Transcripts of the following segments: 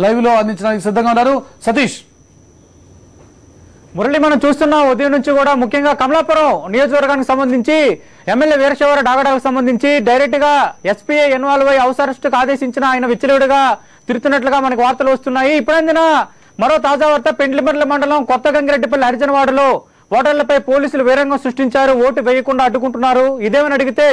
Live లో అందించడానికి సిద్ధంగా ఉన్నారు. సతీష్. మురళి, మనం చూస్తున్న ఉదయం నుంచి కూడా ముఖ్యంగా కమలాపురం నియోజకవర్గానికి సంబంధించి ఎమ్మెల్యే వీరశైవర డాగడాకు సంబంధించి డైరెక్ట్ గా ఎస్పీఐ ఇన్వాల్వ్ అయ్యి హౌస్ అరెస్ట్ ఆదేశించిన ఆయన విచ్చలవిడిగా తిరుగుతున్నట్లుగా మనకు వార్తలు వస్తున్నాయి. ఇప్పుడందిన మరో తాజా వార్త, పెండ్లిమర్ల మండలం కొత్త గంగిరెడ్డిపల్లి హరిజనవాడలో ఓటర్లపై పోలీసులు వీరంగం సృష్టించారు. ఓటు వేయకుండా అడ్డుకుంటున్నారు. ఇదేమని అడిగితే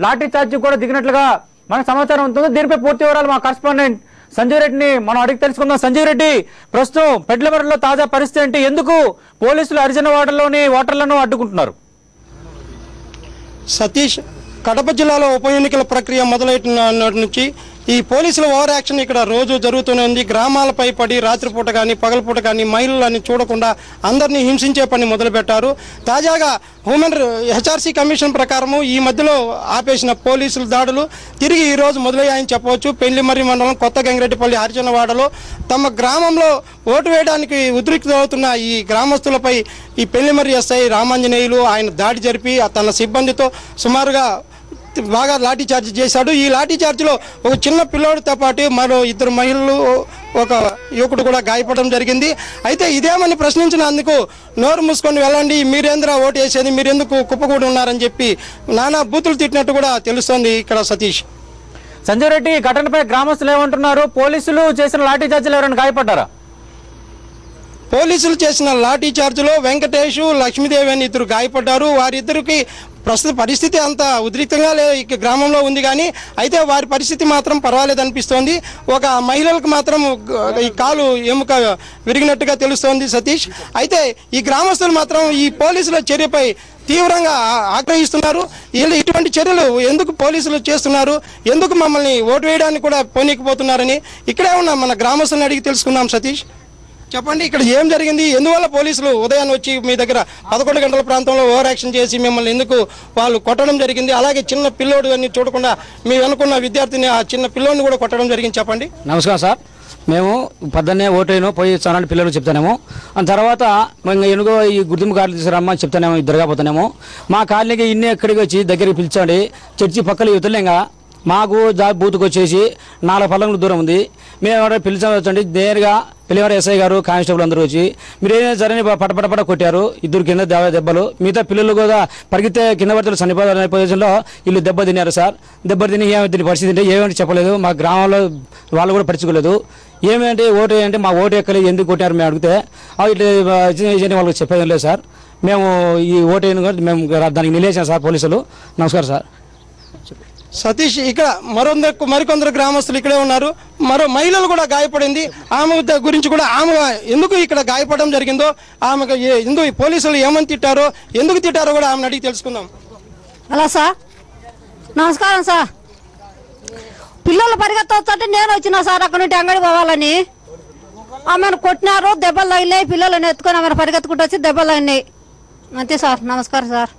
లాఠీ చార్జీ కూడా దిగినట్లుగా మనకు సమాచారం ఉంటుంది. దీనిపై పూర్తి వివరాలు మా కరెస్పాండెంట్ సంజయ్ రెడ్డిని మనం అడిగి తెలుసుకుందాం. సంజయ్ రెడ్డి, ప్రస్తుతం పెండ్లిమర్లలో తాజా పరిస్థితి ఏంటి? ఎందుకు పోలీసులు హరిజనవాడలోని ఓటర్లను అడ్డుకుంటున్నారు? సతీష్, కడప జిల్లాలో ఉప ఎన్నికల ప్రక్రియ మొదలైన నుంచి ఈ పోలీసుల ఓవర్ యాక్షన్ ఇక్కడ రోజు జరుగుతూనే ఉంది. గ్రామాలపై పడి రాత్రిపూట కానీ పగలపూట కానీ మహిళలని చూడకుండా అందరినీ హింసించే పని మొదలుపెట్టారు. తాజాగా హ్యూమన్ హెచ్ఆర్సీ కమిషన్ ప్రకారము ఈ మధ్యలో ఆపేసిన పోలీసుల దాడులు తిరిగి ఈ రోజు మొదలయ్యాయని చెప్పవచ్చు. పెండ్లిమర్రి మండలం కొత్త గంగిరెడ్డిపల్లి హరిజనవాడలో తమ గ్రామంలో ఓటు వేయడానికి ఉద్రిక్తమవుతున్న ఈ గ్రామస్తులపై ఈ పెండ్లిమర్రి ఎస్ఐ రామాంజనేయులు ఆయన దాడి జరిపి తన సిబ్బందితో సుమారుగా బాగా లాఠీ చార్జ్ చేశాడు. ఈ లాఠీ చార్జ్లో ఒక చిన్న పిల్లోడితో పాటు మరో 2 మహిళలు ఒక యువకుడు కూడా గాయపడడం జరిగింది. అయితే ఇదేమని ప్రశ్నించినందుకు నోరు మూసుకొని వెళ్ళండి, మీరేంద్ర ఓటు వేసేది, మీరెందుకు కుప్పకూడి ఉన్నారని చెప్పి నానా బూతులు తిట్టినట్టు కూడా తెలుస్తోంది ఇక్కడ. సతీష్, సంజయ్ రెడ్డి, ఘటనపై గ్రామస్తులు ఏమంటున్నారు? పోలీసులు చేసిన లాఠీ చార్జీలు ఎవరైనా గాయపడ్డారా? పోలీసులు చేసిన లాఠీ చార్జ్లో వెంకటేష్, లక్ష్మీదేవి అని 2 గాయపడ్డారు. వారిద్దరికి ప్రస్తుత పరిస్థితి అంత ఉద్రిక్తంగా గ్రామంలో ఉంది కానీ అయితే వారి పరిస్థితి మాత్రం పర్వాలేదనిపిస్తోంది. ఒక మహిళలకు మాత్రం ఈ కాలు ఎముక విరిగినట్టుగా తెలుస్తోంది. సతీష్, అయితే ఈ గ్రామస్తులు మాత్రం ఈ పోలీసుల చర్యపై తీవ్రంగా ఆగ్రహిస్తున్నారు. వీళ్ళు ఇటువంటి చర్యలు ఎందుకు పోలీసులు చేస్తున్నారు, ఎందుకు మమ్మల్ని ఓటు వేయడానికి కూడా పోనీకపోతున్నారని ఇక్కడే ఉన్న మన గ్రామస్తులను అడిగి తెలుసుకుందాం. సతీష్, చెప్పండి, ఇక్కడ ఏం జరిగింది? ఎందువల్ల పోలీసులు ఉదయాన్ని వచ్చి మీ దగ్గర 11 గంటల ప్రాంతంలో ఓవర్ యాక్షన్ చేసి మిమ్మల్ని ఎందుకు వాళ్ళు కొట్టడం జరిగింది? అలాగే చిన్న పిల్లోడు అని చూడకుండా మీ వెనుకున్న విద్యార్థిని ఆ చిన్న పిల్లోడిని కూడా కొట్టడం జరిగింది. చెప్పండి. నమస్కారం సార్, మేము పొద్దున్నే ఓటేను పోయి చాలాంటి పిల్లలు చెప్తానేమో, ఆ తర్వాత ఎనుగో ఈ గుర్తింపు కార్డులు తీసుకురమ్మని చెప్తానేమో, ఇద్దరుగా పోతానేమో. మా కాలనీకి ఇన్ని ఎక్కడికి వచ్చి దగ్గరికి పిలిచండి, చర్చి పక్కన యువతలేంగా మాకు బూత్కి వచ్చేసి 4 పల్లెలు దూరం ఉంది. మేము ఎవరైనా పిలిచండి, నేరుగా పిల్లవారు ఎస్ఐ గారు కానిస్టేబుల్ అందరూ వచ్చి మీరు ఏదైనా సరే పటపట కొట్టారు. 2 కింద దెబ్బలు, మిగతా పిల్లలు కూడా పరిగెత్తే కింద పడతారు చనిపోయే పొజిషన్లో వీళ్ళు దెబ్బ తిన్నారు సార్. దెబ్బ తిని ఏమైతే పరిస్థితి అంటే ఏమేంటి చెప్పలేదు. మా గ్రామంలో వాళ్ళు కూడా పరుచుకోలేదు. ఏమేంటి ఓటు అంటే మా ఓటు ఎక్కలేదు, ఎందుకు కొట్టారు మేము అడిగితే ఇట్లా వాళ్ళకి చెప్పేది లేదు సార్. మేము ఈ ఓటు మేము దానికి నిలేసాం సార్ పోలీసులు. నమస్కారం సార్. సతీష్, ఇక్కడ మరికొందరు గ్రామస్తులు ఇక్కడే ఉన్నారు. మరో మహిళలు కూడా గాయపడింది. ఆమె గురించి కూడా ఆమె ఎందుకు ఇక్కడ గాయపడడం జరిగిందో, ఆమెకు ఎందుకు పోలీసులు ఏమని తిట్టారో, ఎందుకు తిట్టారో కూడా ఆమెను అడిగి తెలుసుకుందాం. హలో సార్, నమస్కారం సార్. పిల్లలు పరిగెత్తొస్తుంటే నేను వచ్చినా సార్ అక్కడ నుండి అంగడి పోవాలని. ఆమెను కొట్టినారు, దెబ్బలు తగిలినాయి. పిల్లలను ఎత్తుకొని ఆమెను పరిగెత్తుకుంటూ వచ్చి దెబ్బలు తగిలినాయి. అంతే సార్. నమస్కారం సార్.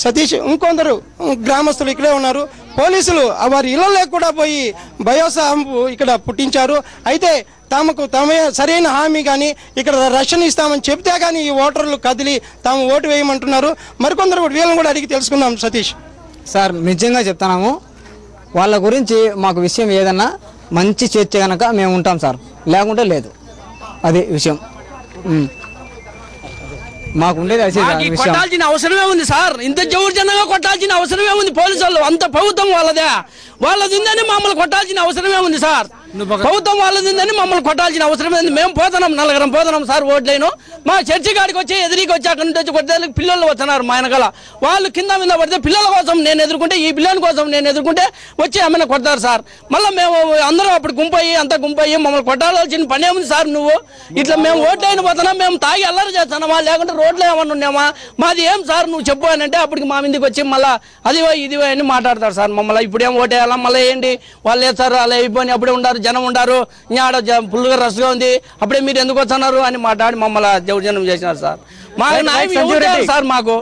సతీష్, ఇంకొందరు గ్రామస్తులు ఇక్కడే ఉన్నారు. పోలీసులు వారి ఇళ్లలో కూడా పోయి భయోత్సాహం ఇక్కడ పుట్టించారు. అయితే తమే సరైన హామీ కానీ ఇక్కడ రక్షణ ఇస్తామని చెప్తే కానీ ఈ ఓటర్లు కదిలి తాము ఓటు వేయమంటున్నారు. మరికొందరు వీళ్ళని కూడా అడిగి తెలుసుకుందాం. సతీష్ సార్, నిజంగా చెప్తున్నాము, వాళ్ళ గురించి మాకు విషయం ఏదన్నా మంచి చేర్చే కనుక మేము ఉంటాం సార్, లేకుంటే లేదు. అది విషయం. మాకు ఉండేది కొట్టాల్సిన అవసరమే ఉంది సార్. ఇంత జౌర్జన్యంగా కొట్టాల్సిన అవసరమే ఉంది. పోలీసు వాళ్ళు అంత ప్రభుత్వం వాళ్ళది ఉందని మమ్మల్ని కొట్టాల్సిన అవసరమే ఉంది సార్. ప్రభుత్వం వాళ్ళది ఉందని మమ్మల్ని కొట్టాల్సిన అవసరమే ఉంది. మేము పోతున్నాం, 4 పోతున్నాం సార్ ఓట్లేను. మా చర్చి కాడికి వచ్చి ఎదురికి వచ్చి అక్కడి నుంచి వచ్చి కొట్టేందుకు పిల్లలు వస్తున్నారు. మా వెనకాల వాళ్ళు కింద మీద పడితే పిల్లల కోసం నేను ఎదుర్కొంటే, ఈ పిల్లల కోసం నేను ఎదుర్కొంటే వచ్చి ఏమైనా కొడతారు సార్. మళ్ళీ మేము అందరం అప్పుడు గుంపయ్యి మమ్మల్ని కొట్టాల్సిన పని ఏముంది సార్? నువ్వు ఇట్లా మేము ఓట్లైన పోతున్నాం, మేము తాగి అల్లరి చేస్తున్నామా, లేకుంటే రోడ్లో ఏమన్నా ఉన్నామా, మాది ఏం సార్ నువ్వు చెప్పు అని అంటే అప్పటికి మా మీదకి వచ్చి మళ్ళీ అదివో ఇదివో అని మాట్లాడతారు సార్. మమ్మల్ని ఇప్పుడేం ఓటేయాలా, మళ్ళీ ఏంటి వాళ్ళు లేదు సార్, అలా అయిపోయి అప్పుడే ఉండారు, జనం ఉండారు, ఆడ ఫుల్గా రష్గా ఉంది, అప్పుడే మీరు ఎందుకు వస్తున్నారు అని మాట్లాడి మమ్మల్ని దౌర్జన్యం చేసినారు సార్. మాకు న్యాయం సార్. మాకు